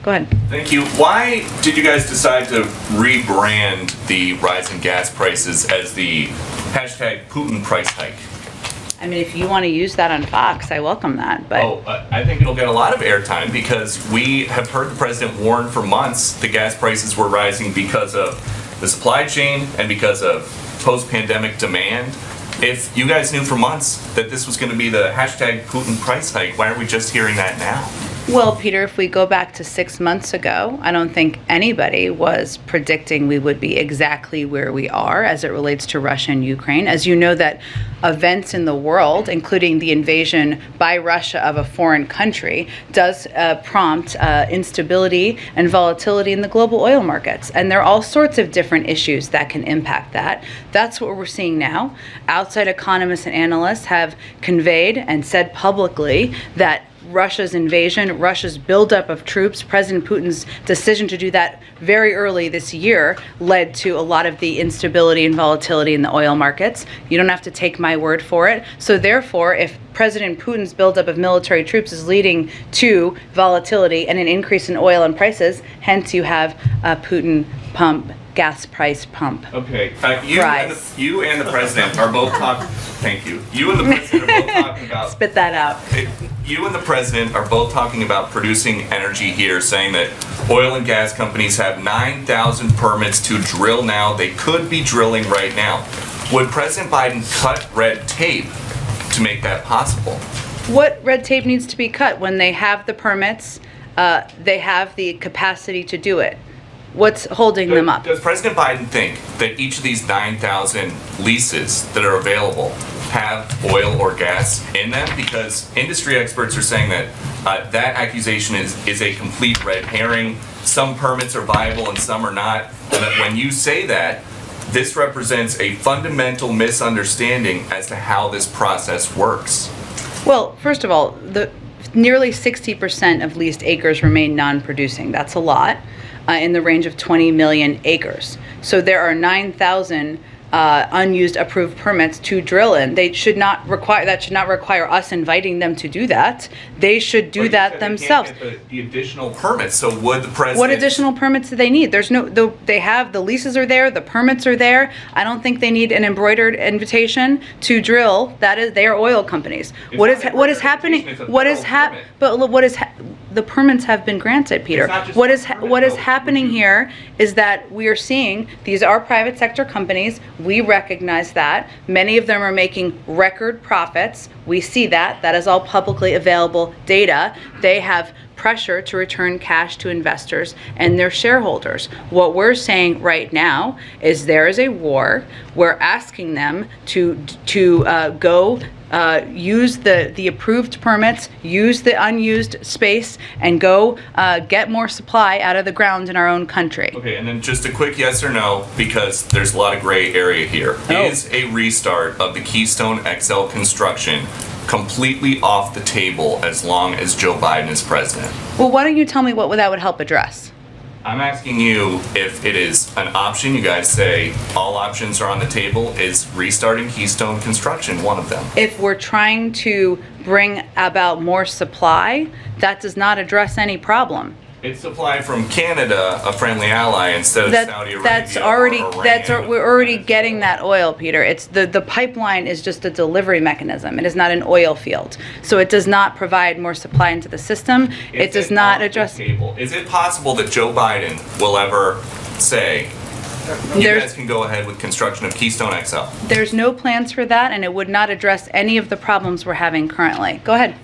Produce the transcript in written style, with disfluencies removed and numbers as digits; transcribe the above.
Go ahead. Thank you. Why did you guys decide to rebrand the rise in gas prices as the hashtag Putin PriceHike? I mean, if you want to use that on Fox, I welcome that. But I think it'll get a lot of airtime because we have heard the president warn for months the gas prices were rising because of the supply chain and because of post-pandemic demand. If you guys knew for months that this was going to be the hashtag Putin PriceHike, why are we just hearing that now? Well, Peter, if we go back to 6 months ago, I don't think anybody was predicting we would be exactly where we are as it relates to Russia and Ukraine. As you know, that events in the world, including the invasion by Russia of a foreign country, does prompt instability and volatility in the global oil markets. And there are all sorts of different issues that can impact that. That's what we're seeing now. Outside economists and analysts have conveyed and said publicly that Russia's invasion, Russia's buildup of troops, President Putin's decision to do that very early this year led to a lot of the instability and volatility in the oil markets. You don't have to take my word for it. So therefore, if President Putin's buildup of military troops is leading to volatility and an increase in oil and prices, hence you have a Putin gas price pump. Okay, you and the president are both talking. Thank you. You and the president are both talking about. Spit that out. You and the president are both talking about producing energy here, saying that oil and gas companies have 9,000 permits to drill now. They could be drilling right now. Would President Biden cut red tape to make that possible? What red tape needs to be cut? When they have the permits, they have the capacity to do it. What's holding them up? Does President Biden think that each of these 9,000 leases that are available have oil or gas in them? Because industry experts are saying that that accusation is a complete red herring. Some permits are viable and some are not. And that when you say that, this represents a fundamental misunderstanding as to how this process works. Well, first of all, nearly 60% of leased acres remain non-producing. That's a lot. In the range of 20 million acres. So there are 9,000 unused approved permits to drill in. That should not require us inviting them to do that. They should do that themselves. They can't get the additional permits. So would the president? What additional permits do they need? They have the leases are there, the permits are there. I don't think they need an embroidered invitation to drill. They are oil companies. What is happening? The permits have been granted, Peter. What is happening here is that we are seeing these are private sector companies. We recognize that. Many of them are making record profits. We see that. That is all publicly available data. They have pressure to return cash to investors and their shareholders. What we're saying right now is there is a war. We're asking them to go use the approved permits, use the unused space, and go get more supply out of the ground in our own country. Okay, and then just a quick yes or no, because there's a lot of gray area here. Oh. Is a restart of the Keystone XL construction completely off the table as long as Joe Biden is president? Well, why don't you tell me what that would help address? I'm asking you if it is an option. You guys say all options are on the table. Is restarting Keystone construction one of them? If we're trying to bring about more supply, that does not address any problem. It's supply from Canada, a friendly ally, instead of Saudi Arabia. We're already getting that oil, Peter. It's the pipeline is just a delivery mechanism. It is not an oil field, so it does not provide more supply into the system. It does not address. Is it possible that Joe Biden will ever say, you guys can go ahead with construction of Keystone XL? There's no plans for that, and it would not address any of the problems we're having currently. Go ahead.